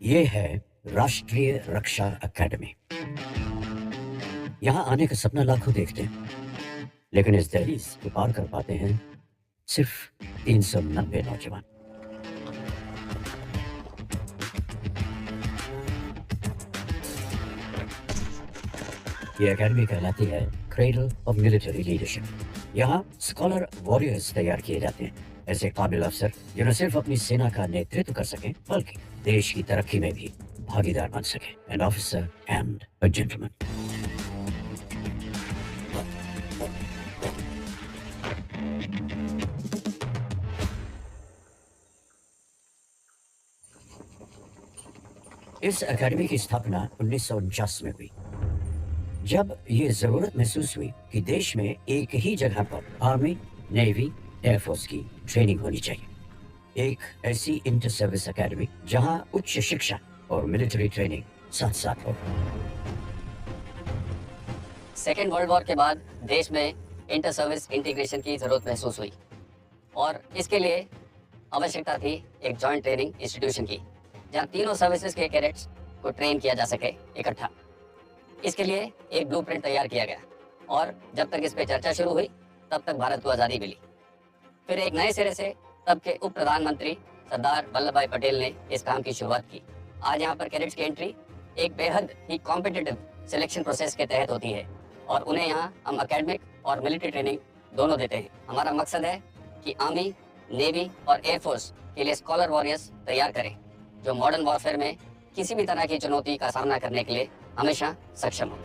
ये है राष्ट्रीय रक्षा अकेडमी। यहाँ आने का सपना लाखों देखते हैं, लेकिन इस दहलीज को पार कर पाते हैं सिर्फ 390 नौजवान। ये अकेडमी कहलाती है क्रेडल ऑफ मिलिट्री लीडरशिप। यहाँ स्कॉलर वॉरियर्स तैयार किए जाते हैं, ऐसे काबिल अफसर जो न सिर्फ अपनी सेना का नेतृत्व कर सकें बल्कि देश की तरक्की में भी भागीदार बन सके। An officer and a gentleman. इस एकेडमी की स्थापना 1949 में हुई, जब ये जरूरत महसूस हुई कि देश में एक ही जगह पर आर्मी, नेवी, एयरफोर्स की ट्रेनिंग होनी चाहिए। एक ऐसी इंटर सर्विस एकेडमी जहां उच्च शिक्षा और मिलिट्री ट्रेनिंग साथ साथ हो। सेकेंड वर्ल्ड वॉर के बाद देश में इंटर सर्विस इंटीग्रेशन की जरूरत महसूस हुई और इसके लिए आवश्यकता थी एक जॉइंट ट्रेनिंग इंस्टीट्यूशन की, जहां तीनों सर्विसेज के कैडेट्स को ट्रेन किया जा सके इकट्ठा। इसके लिए एक ब्लूप्रिंट तैयार किया गया और जब तक इस पे चर्चा शुरू हुई तब तक भारत को आज़ादी मिली। फिर एक नए सिरे से तब के उप प्रधानमंत्री सरदार वल्लभ भाई पटेल ने इस काम की शुरुआत की। आज यहाँ पर कैडेट्स की एंट्री एक बेहद ही कॉम्पिटिटिव सिलेक्शन प्रोसेस के तहत होती है और उन्हें यहाँ हम एकेडमिक और मिलिट्री ट्रेनिंग दोनों देते हैं। हमारा मकसद है कि आर्मी, नेवी और एयरफोर्स के लिए स्कॉलर वॉरियर्स तैयार करें जो मॉडर्न वॉरफेयर में किसी भी तरह की चुनौती का सामना करने के लिए हमेशा सक्षम हो।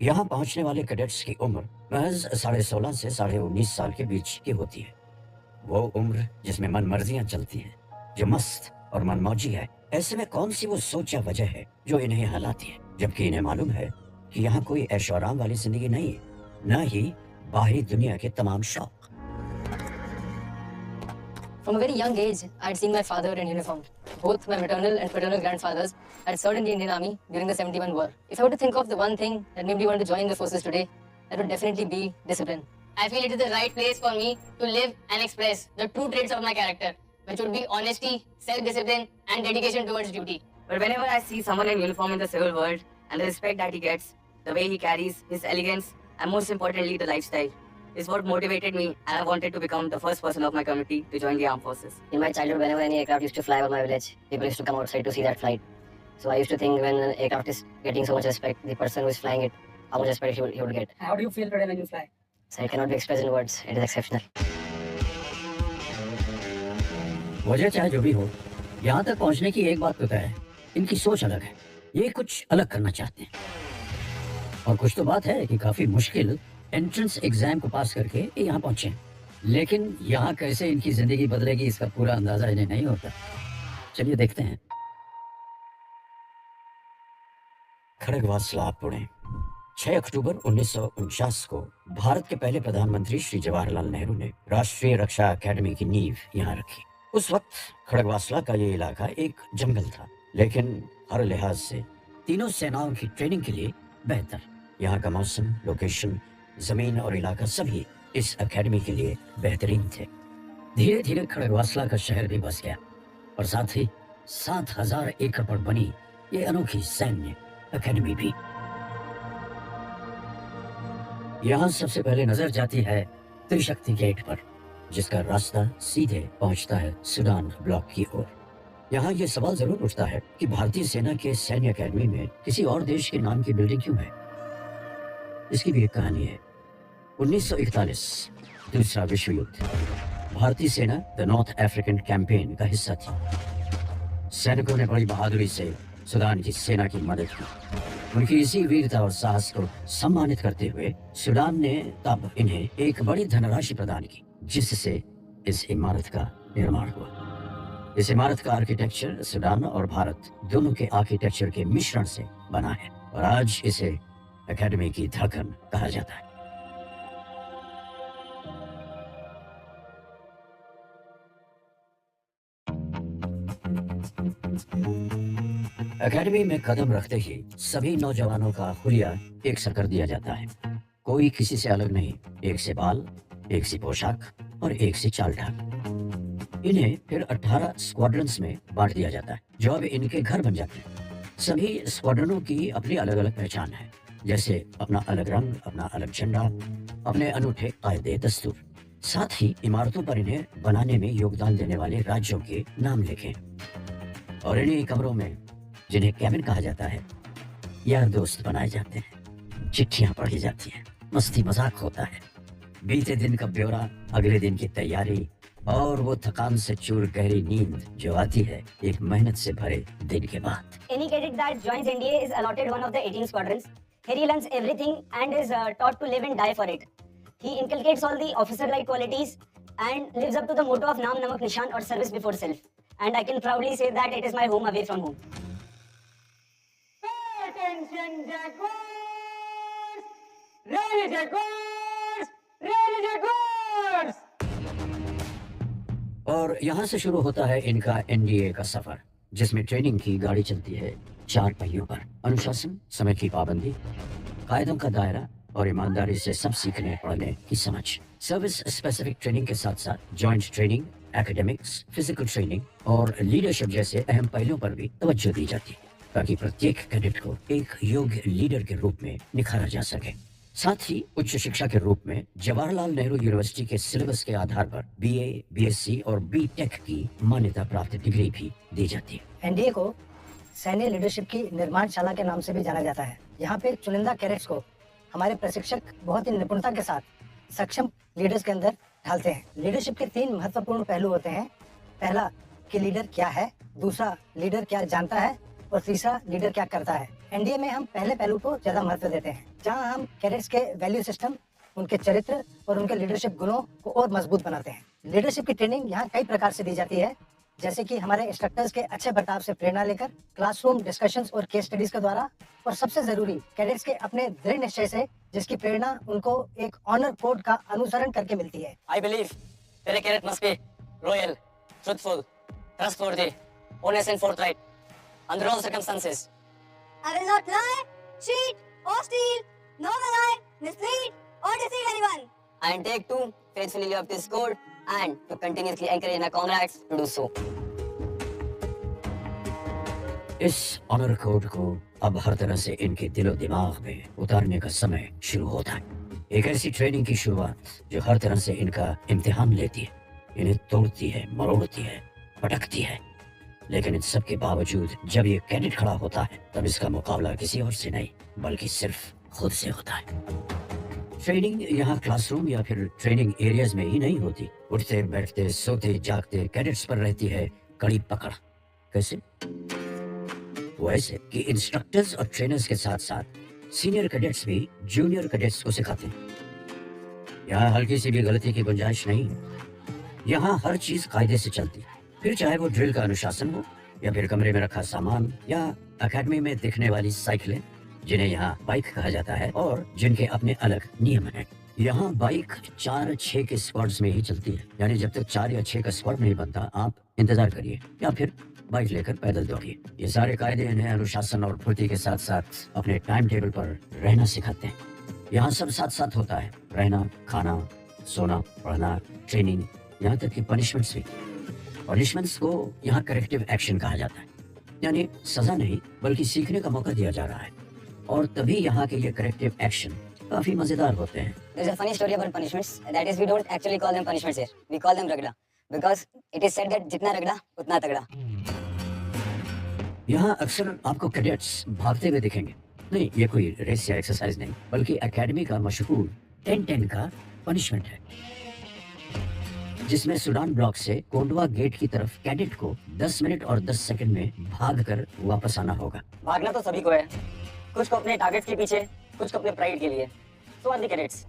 यहाँ पहुंचने वाले कैडेट्स की उम्र महज 16.5 से 19.5 साल के बीच की होती है। वो उम्र जिसमें मन मर्जियां चलती हैं, जो मस्त और मनमौजी है। ऐसे में कौन सी वो सोच या वजह है जो इन्हें हिलाती है, जबकि इन्हें मालूम है कि यहाँ कोई ऐशो आराम वाली जिंदगी नहीं है, न ही बाहरी दुनिया के तमाम शौक। From a very young age, I had seen my father in uniform. Both my maternal and paternal grandfathers had served in the Indian Army during the 71 war. If I were to think of the one thing that made me want to join the forces today, that would definitely be discipline. I feel it is the right place for me to live and express the true traits of my character, which would be honesty, self-discipline, and dedication towards duty. But whenever I see someone in uniform in the civil world and the respect that he gets, the way he carries, his elegance, and most importantly, the lifestyle, is what motivated me, and I wanted to become the first person of my community to join the armed forces. In my childhood, whenever any aircraft used to fly over my village, people used to come outside to see that flight. So I used to think when an aircraft is getting so much respect, the person who is flying it, how much respect he would get. How do you feel today when you fly? So it cannot be expressed in words. It is exceptional. वजह चाहे जो भी हो, यहाँ तक पहुँचने की एक बात पता है, इनकी सोच अलग है। ये कुछ अलग करना चाहते हैं। और कुछ तो बात है कि काफी मुश्किल एंट्रेंस एग्जाम को पास करके ये यहाँ पहुंचे हैं। लेकिन यहाँ कैसे इनकी जिंदगी बदलेगी इसका पूरा अंदाजा इन्हें नहीं होता। चलिए देखते हैं। खड़गवासला पुणे, 6 अक्टूबर 1949 को भारत के पहले प्रधानमंत्री श्री जवाहरलाल नेहरू ने राष्ट्रीय रक्षा अकेडमी की नींव यहाँ रखी। उस वक्त खड़गवासला का ये इलाका एक जंगल था, लेकिन हर लिहाज से तीनों सेनाओं की ट्रेनिंग के लिए बेहतर। यहाँ का मौसम, लोकेशन, जमीन और इलाका सभी इस एकेडमी के लिए बेहतरीन थे। धीरे धीरे खड़गवासला का शहर भी बस गया और साथ ही 7,000 एकड़ पर बनी ये अनोखी सैन्य एकेडमी भी। यहाँ सबसे पहले नजर जाती है त्रिशक्ति गेट पर, जिसका रास्ता सीधे पहुंचता है सूडान ब्लॉक की ओर। यहाँ ये सवाल जरूर उठता है कि भारतीय सेना के सैन्य एकेडमी में किसी और देश के नाम की बिल्डिंग क्यों है। इसकी भी एक कहानी है। 1941 दूसरा विश्व युद्ध, भारतीय सेना द नॉर्थ अफ्रीकन कैंपेन का हिस्सा थी। सैनिकों ने बड़ी बहादुरी से सूडान की सेना की मदद की। उनकी इसी वीरता और साहस को सम्मानित करते हुए सूडान ने तब इन्हें एक बड़ी धनराशि प्रदान की, जिससे इस इमारत का निर्माण हुआ। इस इमारत का आर्किटेक्चर सूडान और भारत दोनों के आर्किटेक्चर के मिश्रण से बना है और आज इसे एकेडमी की धड़कन कहा जाता है। एकेडमी में कदम रखते ही सभी नौजवानों का हुलिया एक सा कर दिया जाता है। कोई किसी से अलग नहीं, एक से बाल, एक सी पोशाक और एक सी चाल ढाल। इन्हें फिर 18 स्क्वाड्रंस में बांट दिया जाता है, जो अब इनके घर बन जाते हैं। सभी स्क्वाड्रनों की अपनी अलग अलग पहचान है, जैसे अपना अलग रंग, अपना अलग झंडा, अपने अनूठे कायदे दस्तूर। साथ ही इमारतों पर इन्हें बनाने में योगदान देने वाले राज्यों के नाम लिखें। और इन्हीं कमरों में, जिन्हें कैबिन कहा जाता है, यार दोस्त बनाए जाते हैं, चिट्ठियां पढ़ी जाती हैं, मस्ती मजाक होता है, बीते दिन का ब्यौरा, अगले दिन की तैयारी और वो थकान से चूर गहरी नींद जो आती है एक मेहनत से भरे दिन के बाद। Any cadet that joins NDA is allotted one of the 18 squadrons. Here he learns everything and is taught to live and die for it. He inculcates all the officer-like qualities and lives up to the motto of Naam Namak Nishan or service before self. And I can proudly say that it is my home away from home. Pay attention, Jaguars! Ready, Jaguars! Ready, Jaguars! और यहाँ से शुरू होता है इनका NDA का सफर, जिसमें training की गाड़ी चलती है 4 पहियों पर। अनुशासन, समय की पाबंदी, कायदों का दायरा और ईमानदारी से सब सीखने पढ़ने की समझ। सर्विस स्पेसिफिक ट्रेनिंग के साथ साथ joint training, academics, physical training और लीडरशिप जैसे अहम पहलुओं पर भी तवज्जो दी जाती है, ताकि प्रत्येक कैडेट को एक योग्य लीडर के रूप में निखारा जा सके। साथ ही उच्च शिक्षा के रूप में जवाहरलाल नेहरू यूनिवर्सिटी के सिलेबस के आधार पर बीए, बीएससी और बीटेक की मान्यता प्राप्त डिग्री भी दी जाती है। एनडीए को सैन्य लीडरशिप की निर्माणशाला के नाम से भी जाना जाता है। यहाँ पे चुनिंदा कैडेट्स को हमारे प्रशिक्षक बहुत ही निपुणता के साथ सक्षम लीडर्स के अंदर ढालते हैं। लीडरशिप के 3 महत्वपूर्ण पहलू होते हैं। पहला कि लीडर क्या है, दूसरा लीडर क्या जानता है और तीसरा लीडर क्या करता है। एनडीए में हम पहले पहलू को ज्यादा महत्व देते हैं, जहां हम कैडेट्स के वैल्यू सिस्टम, उनके चरित्र और उनके लीडरशिप गुणों को और मजबूत बनाते हैं। लीडरशिप की ट्रेनिंग यहाँ कई प्रकार से दी जाती है, जैसे कि हमारे इंस्ट्रक्टर्स के अच्छे बर्ताव से प्रेरणा लेकर, क्लासरूम डिस्कशंस और केस स्टडीज के द्वारा, और सबसे जरूरी कैडेट्स के अपने दृढ़ निश्चय से, जिसकी प्रेरणा उनको एक ऑनर कोड का अनुसरण करके मिलती है। I believe that a cadet must be loyal, truthful, trustworthy, honest and forthright under all circumstances. I will not lie, cheat, or steal, nor will I mislead or deceive anyone. And take to faithfully live up to this code and to continuously encourage my comrades to do so. इस honour code को अब हर तरह से इनके दिलो दिमाग में उतारने का समय शुरू होता है। एक ऐसी ट्रेनिंग की शुरुआत जो हर तरह से इनका इम्तिहान लेती है, इन्हें तोड़ती है, मरोड़ती है, पटकती है। लेकिन इन सब के बावजूद जब ये कैडेट खड़ा होता है, तब इसका मुकाबला किसी और से नहीं बल्कि सिर्फ खुद से होता है। ट्रेनिंग यहाँ क्लासरूम या फिर ट्रेनिंग एरियाज में ही नहीं होती। उठते बैठते सोते जागते कैडेट्स पर रहती है कड़ी पकड़। कैसे? वैसे कि इंस्ट्रक्टर्स और ट्रेनर्स के साथ साथ सीनियर कैडेट्स भी जूनियर कैडेट्स को सिखाते हैं। यहाँ हल्की सी भी गलती की गुंजाइश नहीं है। यहाँ हर चीज कायदे से चलती है, फिर चाहे वो ड्रिल का अनुशासन हो या फिर कमरे में रखा सामान या एकेडमी में दिखने वाली साइकिलें, जिन्हें यहाँ बाइक कहा जाता है और जिनके अपने अलग नियम हैं। यहाँ बाइक 4-6 के स्क्वाड्स में ही चलती है, यानी जब तक 4 या 6 का स्क्वाड नहीं बनता आप इंतजार करिए या फिर बाइक लेकर पैदल दौड़िए। ये सारे कायदे इन्हें अनुशासन और फुर्ती के साथ साथ अपने टाइम टेबल पर रहना सिखाते हैं। यहाँ सब साथ साथ होता है, रहना, खाना, सोना, पढ़ना, ट्रेनिंग, यहाँ तक कि पनिशमेंट्स भी। पनिशमेंट्स को यहाँ करेक्टिव एक्शन कहा जाता है, यानी सजा नहीं बल्कि सीखने का मौका दिया जा रहा है। और तभी यहाँ के ये करेक्टिव एक्शन काफी मजेदार होते हैं। There's a funny story about punishments. That is, we don't actually call them punishments here. We call them ragda, because it is said that जितना रगड़ा उतना तगड़ा। यहाँ अक्सर आपको कैडेट्स भागते हुए दिखेंगे। नहीं, ये कोई रेस या एक्सरसाइज नहीं, बल्कि एकेडमी का मशहूर 10-10 का पनिशमेंट है, जिसमें सूडान ब्लॉक से कोंडवा गेट की तरफ कैडेट को 10 मिनट और 10 सेकंड में भागकर वापस आना होगा। भागना तो सभी को है, कुछ को अपने टारगेट के पीछे, कुछ को अपने प्राइड के लिए। So are the cadets.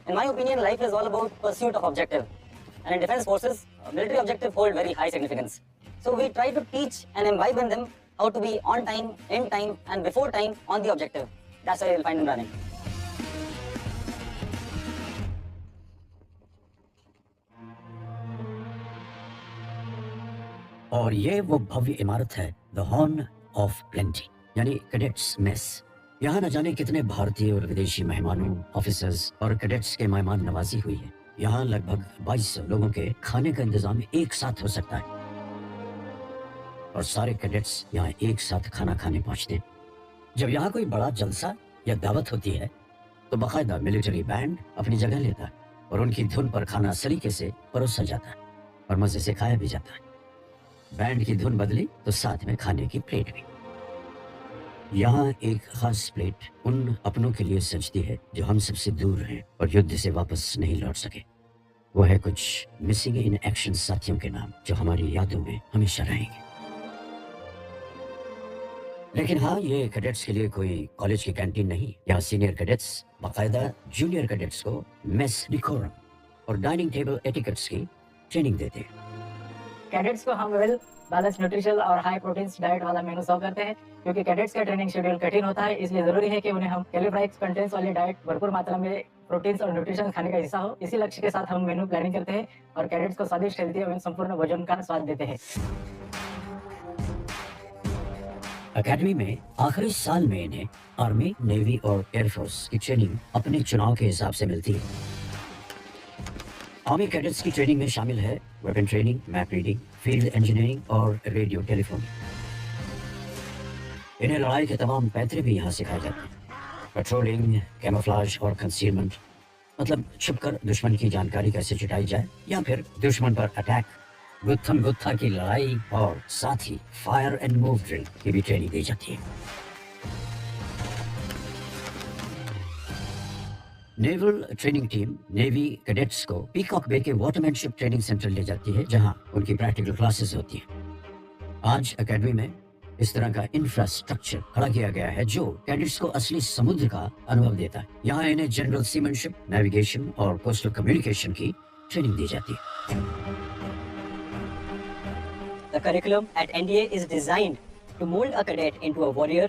In my opinion, life is all about pursuit of objective, and in defense forces, military objective hold very high significance. So we try to teach and imbibe in them how to be on time, in time, and before time on the objective. That's why you'll find them running. और ये वो भव्य इमारत है, the horn of plenty, यानी cadets mess. यहाँ न जाने कितने भारतीय और विदेशी मेहमानों, ऑफिसर्स और कैडेट्स के मेहमान नवाजी हुई है। यहाँ लगभग 2200 लोगों के खाने का इंतजाम एक साथ हो सकता है और सारे कैडेट्स यहाँ एक साथ खाना खाने पहुंचते हैं। जब यहाँ कोई बड़ा जलसा या दावत होती है तो बाकायदा मिलिट्री बैंड अपनी जगह लेता है और उनकी धुन पर खाना सलीके से परोसा जाता है और मजे से खाया भी जाता है। बैंड की धुन बदली तो साथ में खाने की प्लेट भी। यहाँ एक खास प्लेट उन अपनों के लिए सजती है जो हम सबसे दूर हैं और युद्ध से वापस नहीं लौट सके। वो है कुछ मिसिंग इन एक्शन साथियों के नाम जो हमारी यादों में हमेशा रहेंगे। लेकिन हाँ, ये कैडेट्स के लिए कोई कॉलेज की कैंटीन नहीं। यहाँ सीनियर कैडेट्स बाकायदा जूनियर कैडेट्स को मेस डिकोरम और डाइनिंग टेबल एटिकेट्स की ट्रेनिंग देते हैं। कैडेट्स को हम वेल बैलेंस न्यूट्रिशनल और हाई प्रोटीन डाइट वाला मेनू सर्व करते हैं, क्योंकि कैडेट्स का ट्रेनिंग शेड्यूल कठिन होता है। इसलिए जरूरी है कि उन्हें हम कैलोरीज कंटेंट्स वाली डाइट, भरपूर मात्रा में प्रोटीन्स और न्यूट्रिशन खाने का हिस्सा हो। इसी लक्ष्य के साथ हम मेनू प्लानिंग करते हैं और कैडेट्स को स्वादिष्ट, हेल्दी एवं संपूर्ण भोजन का स्वाद देते हैं। अकेडमी में आखिरी साल में इन्हें आर्मी, नेवी और एयरफोर्स की ट्रेनिंग अपने चुनाव के हिसाब से मिलती है। आर्मी कैडेट्स की ट्रेनिंग में शामिल है weapon training, map reading, field engineering और रेडियो टेलीफोन। इन्हें लड़ाई के तमाम पैतरे भी यहाँ सिखाए जाते हैं। पेट्रोलिंग, कैमोफ्लेज और कंसीलमेंट, मतलब छुपकर दुश्मन की जानकारी कैसे जुटाई जाए या फिर दुश्मन पर अटैक, गुत्थम गुत्था की लड़ाई और साथ ही फायर एंड मूव ड्रिल की भी ट्रेनिंग दी जाती है। Naval training team navy cadets को पीकॉक बे के वाटरमैनशिप ट्रेनिंग सेंटर ले जाती है, जहां उनकी प्रैक्टिकल क्लासेस होती हैं। आज एकेडमी में इस तरह का इंफ्रास्ट्रक्चर खड़ा किया गया है जो कैडेट्स को असली समुद्र का अनुभव देता है। यहाँ इन्हें जनरल सीमैनशिप, नेविगेशन और कोस्टल कम्युनिकेशन की ट्रेनिंग दी जाती है। The curriculum at NDA is designed to mold a cadet into a warrior